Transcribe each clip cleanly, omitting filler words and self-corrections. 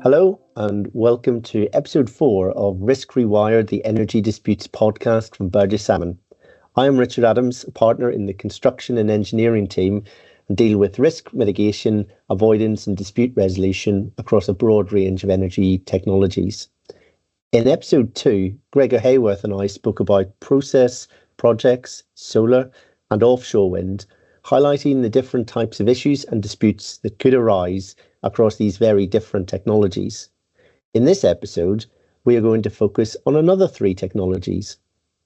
Hello, and welcome to episode 4 of Risk Rewired, the Energy Disputes podcast from Burgess Salmon. I am Richard Adams, a partner in the construction and engineering team, and deal with risk mitigation, avoidance, and dispute resolution across a broad range of energy technologies. In episode 2, Gregor Hayworth and I spoke about process, projects, solar, and offshore wind, highlighting the different types of issues and disputes that could arise across these very different technologies. In this episode, we are going to focus on another 3 technologies: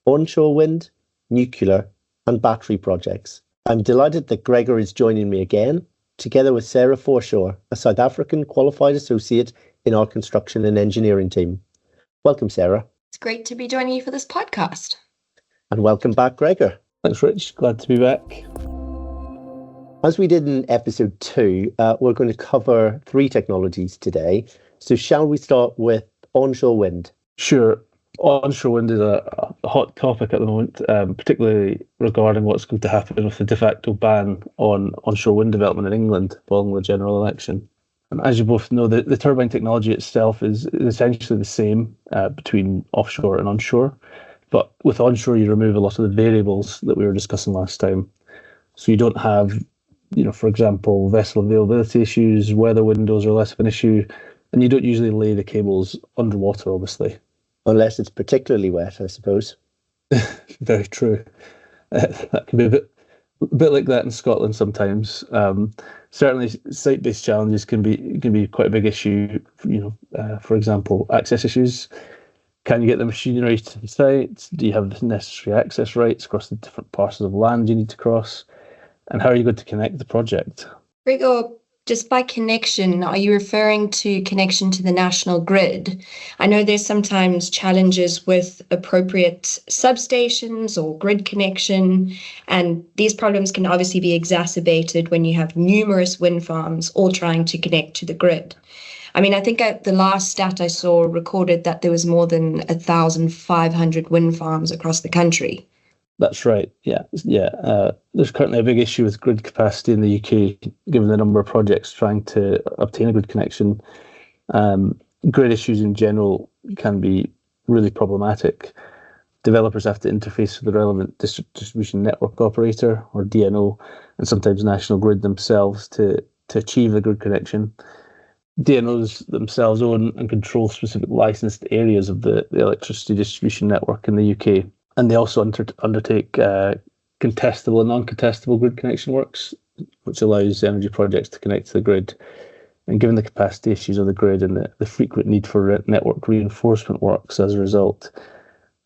onshore wind, nuclear, and battery projects. I'm delighted that Gregor is joining me again, together with Sarah Forshaw, a South African qualified associate in our construction and engineering team. Welcome, Sarah. It's great to be joining you for this podcast. And welcome back, Gregor. Thanks, Rich. Glad to be back. As we did in episode 2, we're going to cover 3 technologies today. So shall we start with onshore wind? Sure. Onshore wind is a hot topic at the moment, particularly regarding what's going to happen with the de facto ban on onshore wind development in England following the general election. And as you both know, the turbine technology itself is essentially the same between offshore and onshore. But with onshore, you remove a lot of the variables that we were discussing last time. So you don't have, for example, vessel availability issues, weather windows are less of an issue, and you don't usually lay the cables underwater, obviously. Unless it's particularly wet, I suppose. Very true. That can be a bit like that in Scotland sometimes. Certainly, site-based challenges can be quite a big issue. For example, access issues. Can you get the machinery to the site? Do you have the necessary access rights across the different parcels of land you need to cross? And how are you going to connect the project? Gregor, just by connection, are you referring to connection to the national grid? I know there's sometimes challenges with appropriate substations or grid connection, and these problems can obviously be exacerbated when you have numerous wind farms all trying to connect to the grid. I mean, I think the last stat I saw recorded that there was more than 1,500 wind farms across the country. That's right. Yeah. There's currently a big issue with grid capacity in the UK, given the number of projects trying to obtain a grid connection. Grid issues in general can be really problematic. Developers have to interface with the relevant distribution network operator, or DNO, and sometimes National Grid themselves to achieve a grid connection. DNOs themselves own and control specific licensed areas of the electricity distribution network in the UK. And they also undertake contestable and non-contestable grid connection works, which allows energy projects to connect to the grid. And given the capacity issues of the grid and the frequent need for network reinforcement works as a result,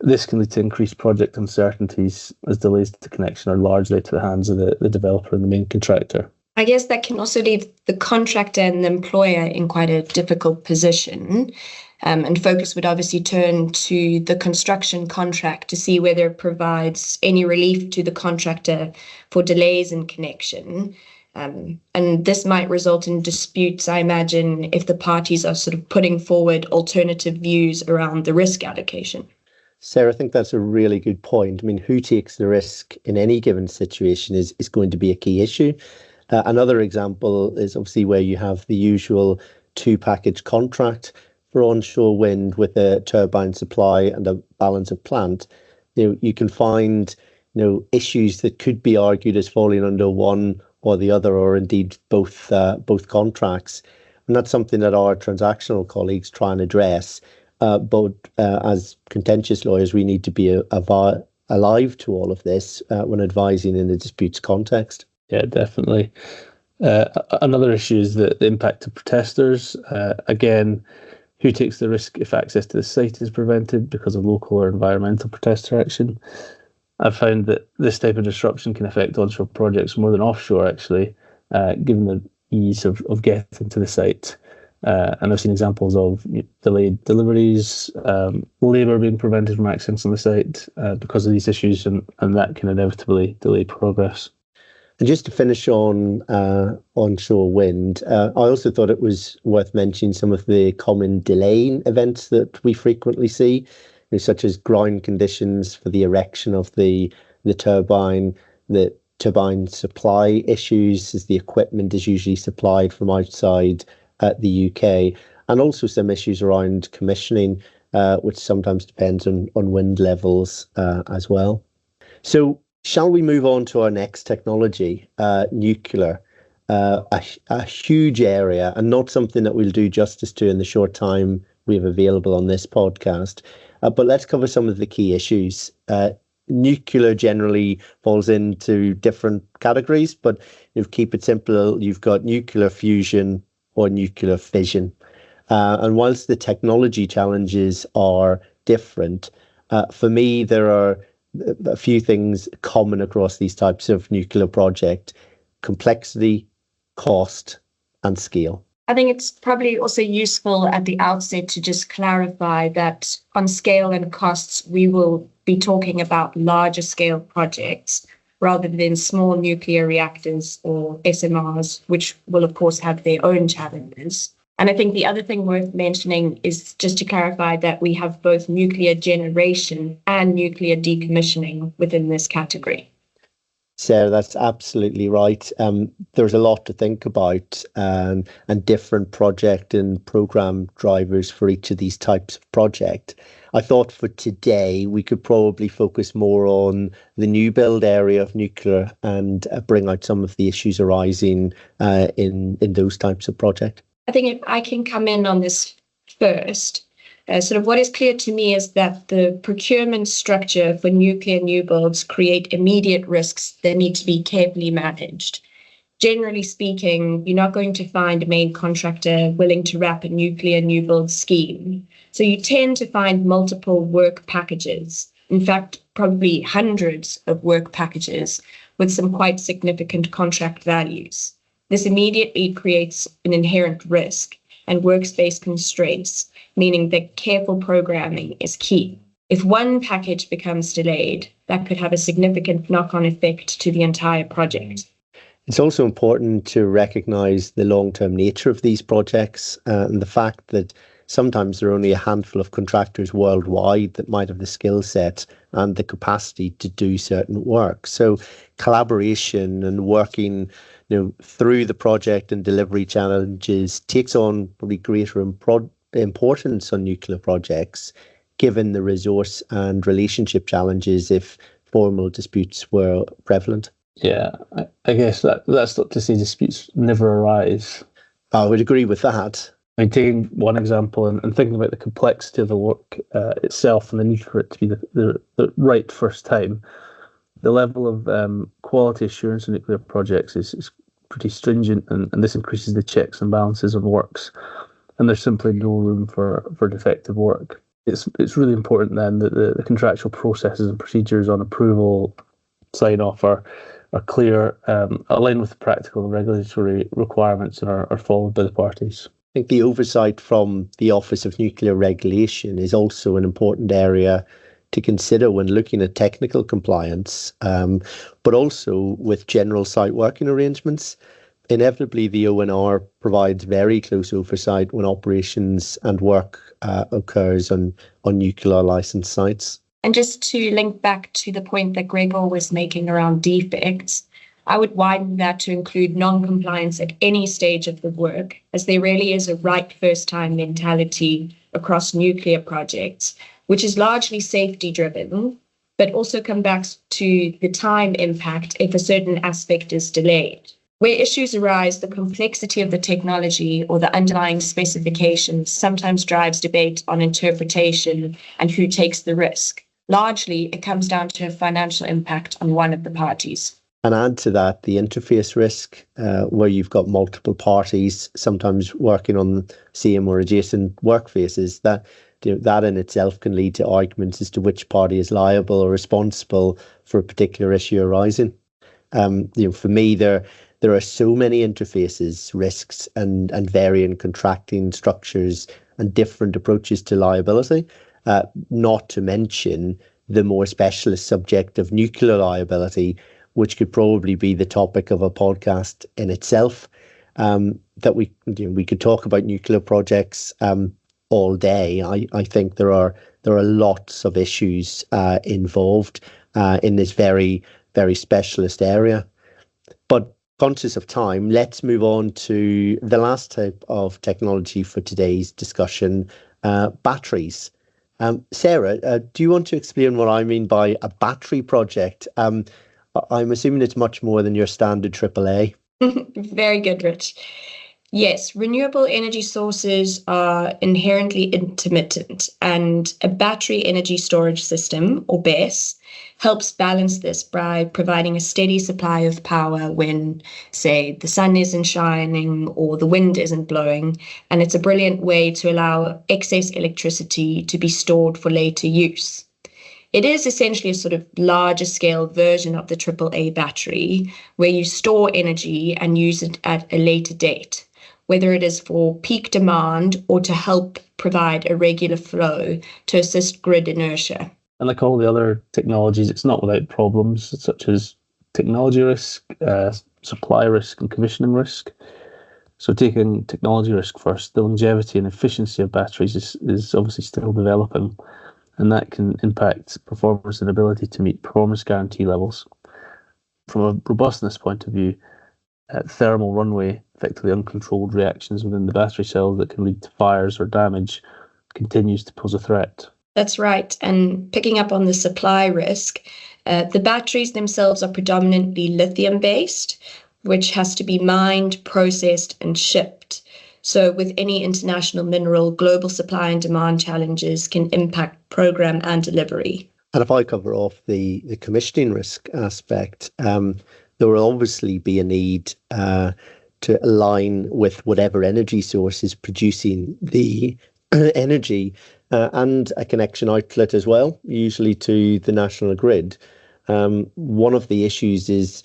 this can lead to increased project uncertainties, as delays to connection are largely to the hands of the developer and the main contractor. I guess that can also leave the contractor and the employer in quite a difficult position. And focus would obviously turn to the construction contract to see whether it provides any relief to the contractor for delays in connection. And this might result in disputes, I imagine, if the parties are sort of putting forward alternative views around the risk allocation. Sarah, I think that's a really good point. I mean, who takes the risk in any given situation is going to be a key issue. Another example is obviously where you have the usual 2-package contract for onshore wind with a turbine supply and a balance of plant. You can find issues that could be argued as falling under one or the other, or indeed both contracts, and that's something that our transactional colleagues try and address. But as contentious lawyers, we need to be alive to all of this when advising in a disputes context. Yeah, definitely. Another issue is the impact of protesters. Again, who takes the risk if access to the site is prevented because of local or environmental protester action? I've found that this type of disruption can affect onshore projects more than offshore, actually, given the ease of getting to the site. And I've seen examples of delayed deliveries, labour being prevented from accessing the site because of these issues, and that can inevitably delay progress. And just to finish on onshore wind, I also thought it was worth mentioning some of the common delaying events that we frequently see, such as ground conditions for the erection of the turbine, the turbine supply issues, as the equipment is usually supplied from outside the UK, and also some issues around commissioning, which sometimes depends on wind levels as well. So shall we move on to our next technology, nuclear? A huge area, and not something that we'll do justice to in the short time we have available on this podcast. But let's cover some of the key issues. Nuclear generally falls into different categories, but keep it simple. You've got nuclear fusion or nuclear fission. And whilst the technology challenges are different, for me, there are a few things common across these types of nuclear project: complexity, cost, and scale. I think it's probably also useful at the outset to just clarify that on scale and costs, we will be talking about larger scale projects rather than small nuclear reactors or SMRs, which will, of course, have their own challenges. And I think the other thing worth mentioning is just to clarify that we have both nuclear generation and nuclear decommissioning within this category. Sarah, that's absolutely right. There's a lot to think about, and different project and program drivers for each of these types of project. I thought for today we could probably focus more on the new build area of nuclear and bring out some of the issues arising in those types of project. I think if I can come in on this first, sort of what is clear to me is that the procurement structure for nuclear new builds create immediate risks that need to be carefully managed. Generally speaking, you're not going to find a main contractor willing to wrap a nuclear new build scheme. So you tend to find multiple work packages, in fact, probably hundreds of work packages with some quite significant contract values. This immediately creates an inherent risk and workspace constraints, meaning that careful programming is key. If one package becomes delayed, that could have a significant knock-on effect to the entire project. It's also important to recognise the long-term nature of these projects and the fact that sometimes there are only a handful of contractors worldwide that might have the skill set and the capacity to do certain work. So collaboration and working through the project and delivery challenges takes on probably greater importance on nuclear projects, given the resource and relationship challenges if formal disputes were prevalent. Yeah, I guess that's not to say disputes never arise. I would agree with that. I mean, taking one example and thinking about the complexity of the work itself and the need for it to be the right first time, the level of quality assurance in nuclear projects is pretty stringent, and this increases the checks and balances on works, and there's simply no room for defective work. It's really important then that the contractual processes and procedures on approval, sign-off are clear, aligned with the practical and regulatory requirements, and are followed by the parties. I think the oversight from the Office of Nuclear Regulation is also an important area to consider when looking at technical compliance, but also with general site working arrangements. Inevitably, the ONR provides very close oversight when operations and work occurs on nuclear licensed sites. And just to link back to the point that Gregor was making around defects, I would widen that to include non-compliance at any stage of the work, as there really is a right first time mentality across nuclear projects, which is largely safety driven, but also comes back to the time impact if a certain aspect is delayed. Where issues arise, the complexity of the technology or the underlying specifications sometimes drives debate on interpretation and who takes the risk. Largely, it comes down to a financial impact on one of the parties. And add to that the interface risk, where you've got multiple parties sometimes working on same or adjacent work phases. That in itself can lead to arguments as to which party is liable or responsible for a particular issue arising. For me, there are so many interfaces, risks, and varying contracting structures and different approaches to liability. Not to mention the more specialist subject of nuclear liability, which could probably be the topic of a podcast in itself. That we could talk about nuclear projects all day. I think there are lots of issues involved in this very, very specialist area. But Conscious of time, let's move on to the last type of technology for today's discussion, batteries. Sarah, do you want to explain what I mean by a battery project? I'm assuming it's much more than your standard AAA. Very good, Rich. Yes, renewable energy sources are inherently intermittent, and a battery energy storage system, or BESS, helps balance this by providing a steady supply of power when, say, the sun isn't shining or the wind isn't blowing. And it's a brilliant way to allow excess electricity to be stored for later use. It is essentially a sort of larger scale version of the AAA battery, where you store energy and use it at a later date, whether it is for peak demand or to help provide a regular flow to assist grid inertia. And like all the other technologies, it's not without problems, such as technology risk, supply risk, and commissioning risk. So taking technology risk first, the longevity and efficiency of batteries is obviously still developing, and that can impact performance and ability to meet performance guarantee levels. From a robustness point of view, thermal runaway, effectively uncontrolled reactions within the battery cells that can lead to fires or damage, continues to pose a threat. That's right. And picking up on the supply risk, the batteries themselves are predominantly lithium-based, which has to be mined, processed, and shipped. So with any international mineral, global supply and demand challenges can impact program and delivery. And if I cover off the commissioning risk aspect, there will obviously be a need to align with whatever energy source is producing the energy and a connection outlet as well, usually to the national grid. One of the issues is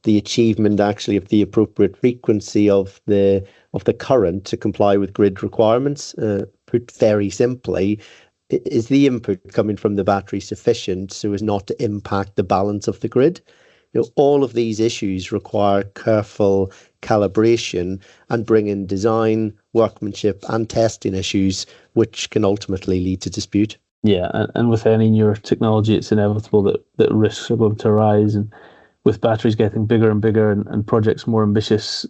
the achievement actually of the appropriate frequency of the current to comply with grid requirements. Put very simply, is the input coming from the battery sufficient so as not to impact the balance of the grid? All of these issues require careful calibration and bring in design, workmanship, and testing issues, which can ultimately lead to dispute. Yeah, and with any newer technology, it's inevitable that risks are going to arise. And with batteries getting bigger and bigger and projects more ambitious,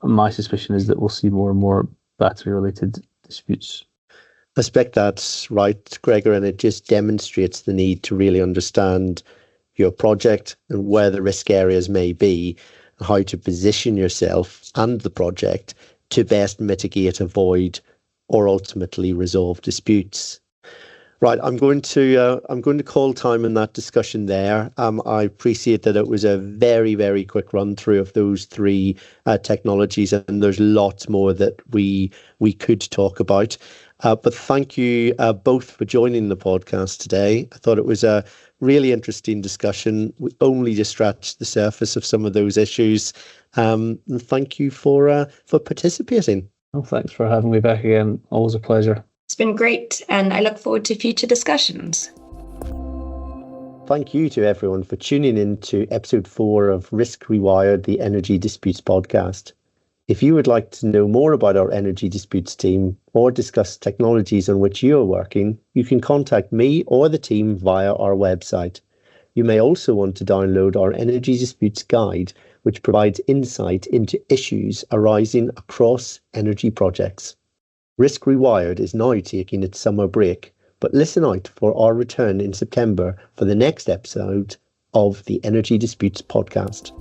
my suspicion is that we'll see more and more battery-related disputes. I suspect that's right, Gregor, and it just demonstrates the need to really understand your project and where the risk areas may be, and how to position yourself and the project to best mitigate, avoid, or ultimately resolve disputes. Right, I'm going to call time in that discussion there. I appreciate that it was a very, very quick run through of those three technologies, and there's lots more that we could talk about. But thank you both for joining the podcast today. I thought it was a really interesting discussion. We only just scratched the surface of some of those issues. And thank you for participating. Well, thanks for having me back again. Always a pleasure. It's been great, and I look forward to future discussions. Thank you to everyone for tuning in to episode 4 of Risk Rewired, the Energy Disputes podcast. If you would like to know more about our energy disputes team or discuss technologies on which you are working, you can contact me or the team via our website. You may also want to download our Energy Disputes Guide, which provides insight into issues arising across energy projects. Risk Rewired is now taking its summer break, but listen out for our return in September for the next episode of the Energy Disputes podcast.